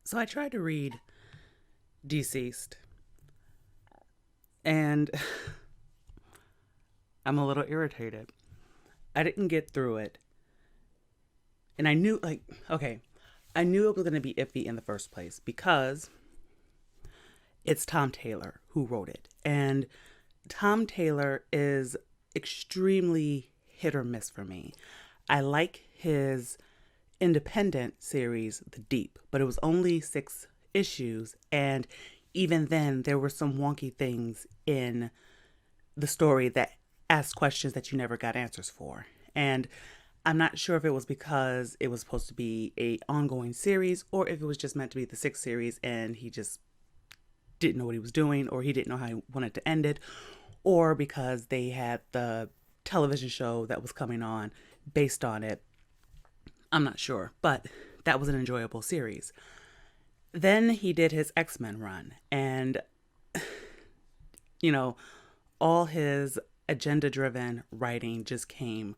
So I tried to read DCeased, and I'm a little irritated. I didn't get through it, and I knew, okay, I knew it was going to be iffy in the first place because it's Tom Taylor who wrote it. And Tom Taylor is extremely hit or miss for me. I like his independent series, The Deep, but it was only 6 issues. And even then, there were some wonky things in the story that asked questions that you never got answers for. And I'm not sure if it was because it was supposed to be a ongoing series or if it was just meant to be the 6th series and he just didn't know what he was doing or he didn't know how he wanted to end it, or because they had the television show that was coming on based on it. I'm not sure, but that was an enjoyable series. Then he did his X-Men run, and you know, all his agenda driven writing just came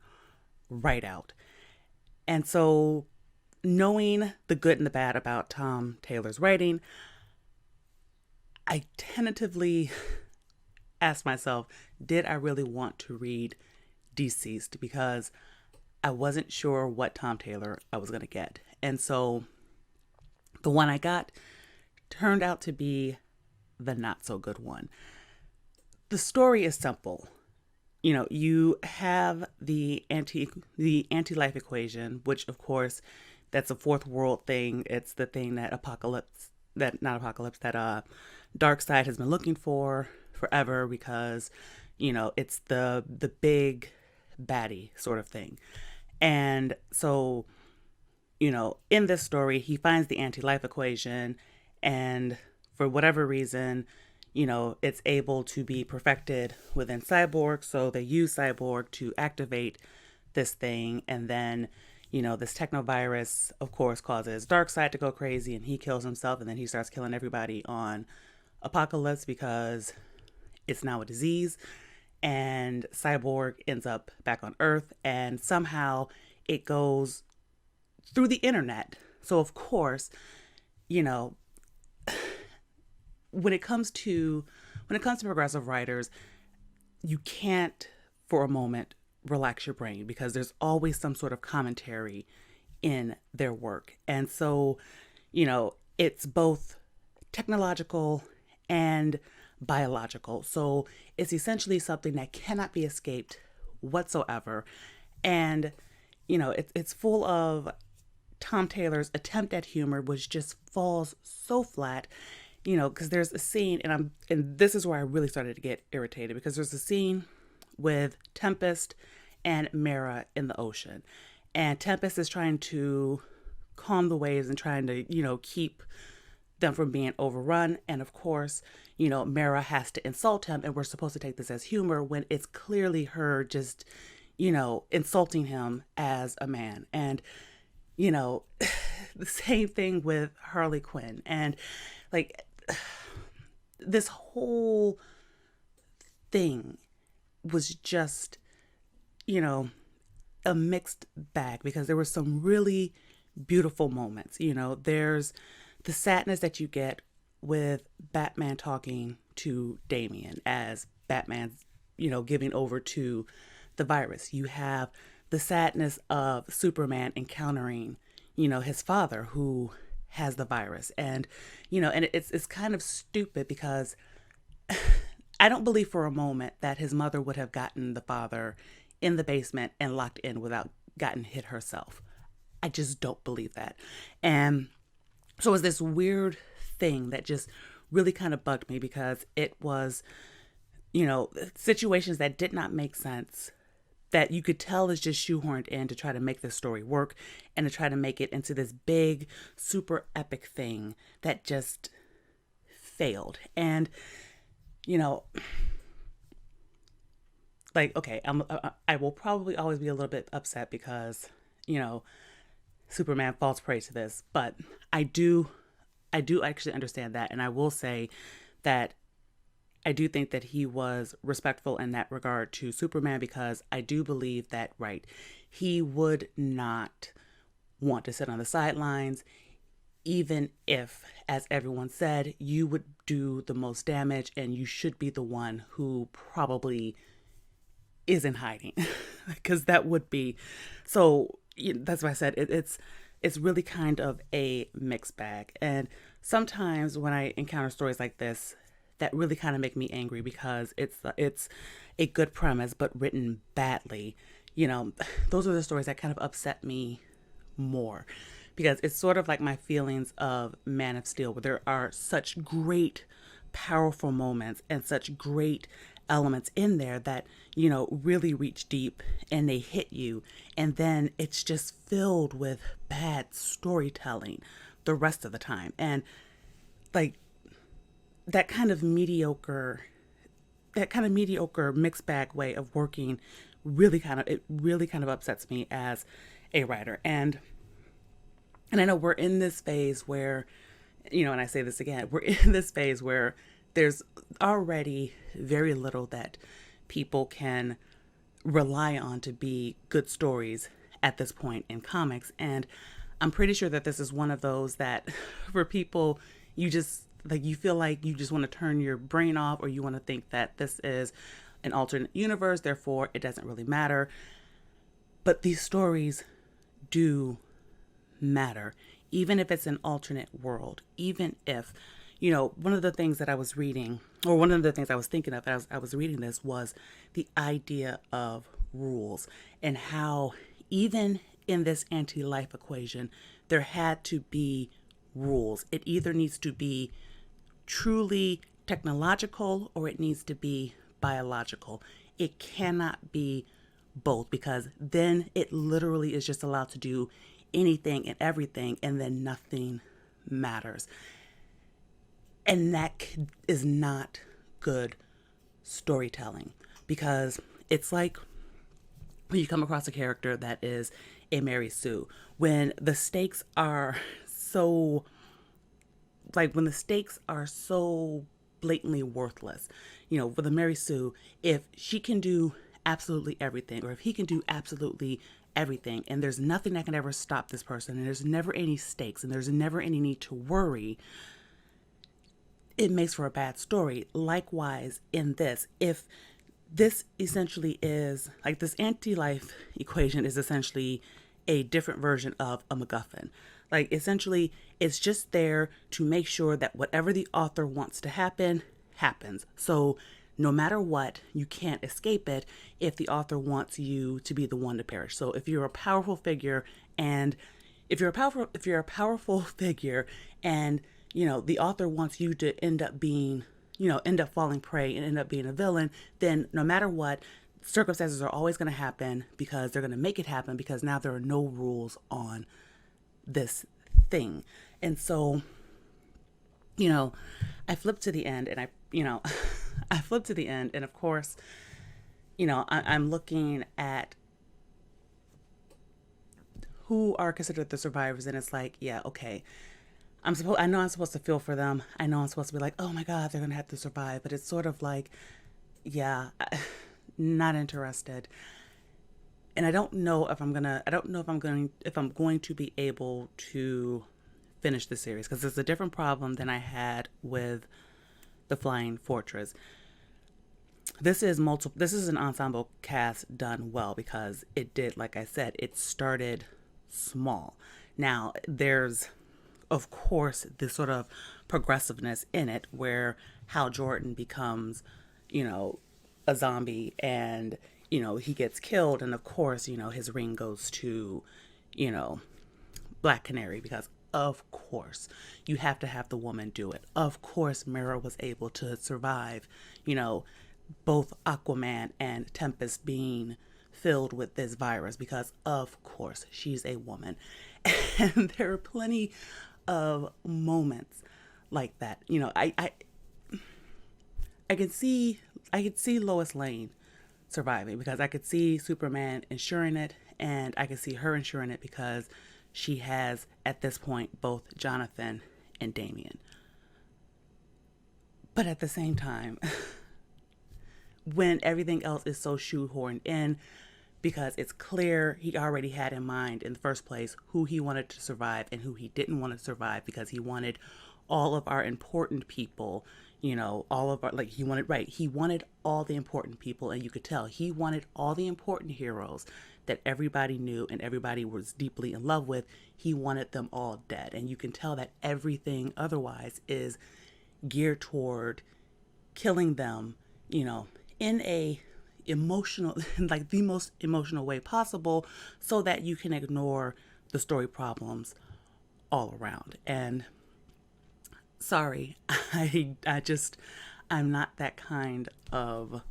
right out. And so, knowing the good and the bad about Tom Taylor's writing, I tentatively asked myself, did I really want to read DCeased? Because I wasn't sure what Tom Taylor I was going to get. And so the one I got turned out to be the not so good one. The story is simple. You have the anti-life equation, which of course that's a fourth world thing. It's the thing that Dark Side has been looking for forever because it's the big baddie sort of thing. And so, in this story, he finds the anti-life equation, and for whatever reason, it's able to be perfected within Cyborg. So they use Cyborg to activate this thing. And then, this technovirus, of course, causes Darkseid to go crazy and he kills himself. And then he starts killing everybody on Apocalypse because it's now a disease. And Cyborg ends up back on Earth. And somehow it goes through the internet. So, of course, you know, when it comes to progressive writers, you can't for a moment relax your brain because there's always some sort of commentary in their work. And so, it's both technological and biological. So it's essentially something that cannot be escaped whatsoever. And, it's full of Tom Taylor's attempt at humor, which just falls so flat. Because there's a scene, and this is where I really started to get irritated, because there's a scene with Tempest and Mera in the ocean, and Tempest is trying to calm the waves and trying to keep them from being overrun, and of course Mera has to insult him, and we're supposed to take this as humor when it's clearly her just insulting him as a man. And the same thing with Harley Quinn, and like this whole thing was just, a mixed bag, because there were some really beautiful moments. There's the sadness that you get with Batman talking to Damian as Batman's, giving over to the virus. You have the sadness of Superman encountering, his father who has the virus. And it's kind of stupid because I don't believe for a moment that his mother would have gotten the father in the basement and locked in without gotten hit herself. I just don't believe that. And so it was this weird thing that just really kind of bugged me, because it was situations that did not make sense, that you could tell is just shoehorned in to try to make this story work and to try to make it into this big, super epic thing that just failed. And, okay, I will probably always be a little bit upset because, Superman falls prey to this, but I do actually understand that. And I will say that I do think that he was respectful in that regard to Superman, because I do believe that, right, he would not want to sit on the sidelines. even if, as everyone said, you would do the most damage and you should be the one who probably is in hiding, because that would be so. That's why I said it's really kind of a mixed bag. And sometimes when I encounter stories like this, that really kind of make me angry because it's a good premise but written badly. You know, those are the stories that kind of upset me more, because it's sort of like my feelings of Man of Steel, where there are such great, powerful moments and such great elements in there that, really reach deep and they hit you. And then it's just filled with bad storytelling the rest of the time. And like that kind of mediocre mixed bag way of working really kind of upsets me as a writer. And I know we're in this phase where, and I say this again, we're in this phase where there's already very little that people can rely on to be good stories at this point in comics. And I'm pretty sure that this is one of those that for people, you just like, you feel like you just want to turn your brain off, or you want to think that this is an alternate universe, therefore it doesn't really matter. But these stories do matter, even if it's an alternate world. Even if, one of the things that I was reading, or one of the things I was thinking of as I was reading this, was the idea of rules, and how even in this anti-life equation, there had to be rules. It either needs to be truly technological or it needs to be biological. It cannot be both, because then it literally is just allowed to do anything and everything, and then nothing matters. And that is not good storytelling, because it's like when you come across a character that is a Mary Sue, when the stakes are so blatantly worthless. With a Mary Sue, if she can do absolutely everything, or if he can do absolutely everything, and there's nothing that can ever stop this person, and there's never any stakes, and there's never any need to worry, it makes for a bad story. Likewise, in this, if this essentially is like, this anti-life equation is essentially a different version of a MacGuffin. Like, essentially, it's just there to make sure that whatever the author wants to happen, happens. So no matter what, you can't escape it if the author wants you to be the one to perish. So if you're a powerful figure, and if you're a powerful figure, and the author wants you to end up being, end up falling prey and end up being a villain, then no matter what, circumstances are always going to happen, because they're going to make it happen, because now there are no rules on this thing. And so, I flipped to the end, and I flipped to the end, and of course, I'm looking at who are considered the survivors, and it's like, yeah, okay, I know I'm supposed to feel for them. I know I'm supposed to be like, oh my God, they're gonna have to survive. But it's sort of like, yeah, not interested. And I don't know if I'm going to be able to finish the series, because it's a different problem than I had with the Flying Fortress. This is an ensemble cast done well, because it did, like I said, it started small. Now, there's, of course, this sort of progressiveness in it, where Hal Jordan becomes, a zombie, and, he gets killed. And of course, his ring goes to, Black Canary, because of course you have to have the woman do it. Of course, Mera was able to survive, both Aquaman and Tempest being filled with this virus, because of course she's a woman. And there are plenty of moments like that. I could see Lois Lane surviving, because I could see Superman ensuring it, and I could see her ensuring it, because she has at this point both Jonathan and Damian. But at the same time, when everything else is so shoehorned in, because it's clear he already had in mind in the first place who he wanted to survive and who he didn't want to survive, because he wanted all of our important people, you know, all of our, like, he wanted, right, he wanted all the important people, and you could tell he wanted all the important heroes that everybody knew and everybody was deeply in love with. He wanted them all dead, and you can tell that everything otherwise is geared toward killing them, you know, in a emotional, like the most emotional way possible, so that you can ignore the story problems all around. And sorry, I just, I'm not that kind of,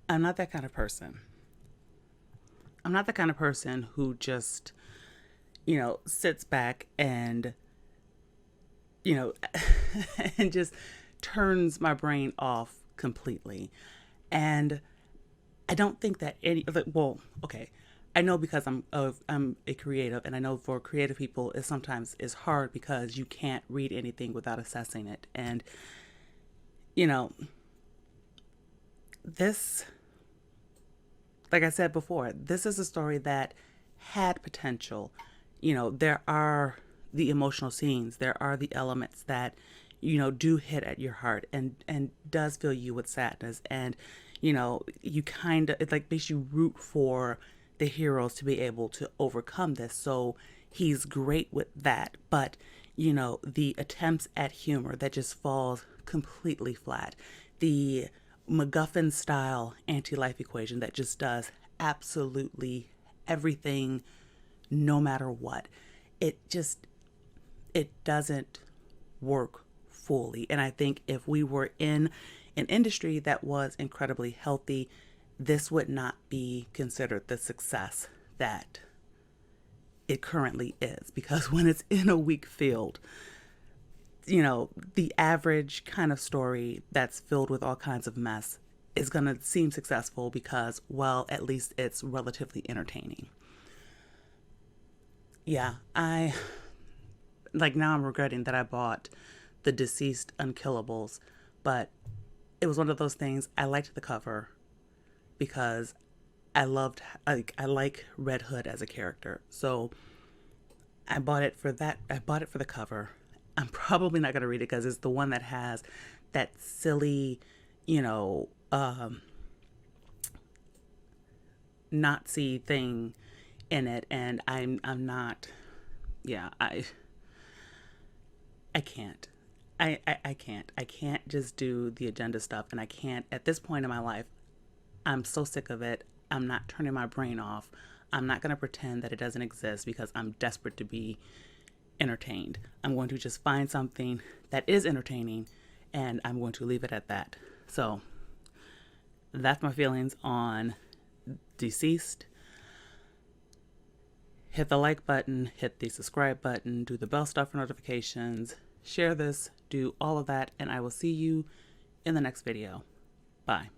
I'm not that kind of person. I'm not the kind of person who just, you know, sits back and, you know, and just turns my brain off completely. And I don't think that any, well, okay, I know because I'm a creative, and I know for creative people it sometimes is hard because you can't read anything without assessing it. And you know, this, like I said before, this is a story that had potential. You know, there are the emotional scenes, there are the elements that, you know, do hit at your heart and does fill you with sadness. And you know, you kind of, it like makes you root for the heroes to be able to overcome this. So he's great with that. But you know, the attempts at humor that just falls completely flat, the MacGuffin style anti-life equation that just does absolutely everything no matter what, it just, it doesn't work fully. And I think if we were in an industry that was incredibly healthy, this would not be considered the success that it currently is. Because when it's in a weak field, you know, the average kind of story that's filled with all kinds of mess is going to seem successful because, well, at least it's relatively entertaining. Yeah, like, now I'm regretting that I bought the DCeased Unkillables, but it was one of those things. I liked the cover because I loved, like, I like Red Hood as a character. So I bought it for that. I bought it for the cover. I'm probably not going to read it because it's the one that has that silly, you know, Nazi thing in it, and I'm not, yeah, I can't. I can't just do the agenda stuff, and I can't, at this point in my life, I'm so sick of it. I'm not turning my brain off. I'm not going to pretend that it doesn't exist because I'm desperate to be entertained. I'm going to just find something that is entertaining, and I'm going to leave it at that. So that's my feelings on DCeased. Hit the like button, hit the subscribe button, do the bell stuff for notifications, share this, do all of that, and I will see you in the next video. Bye.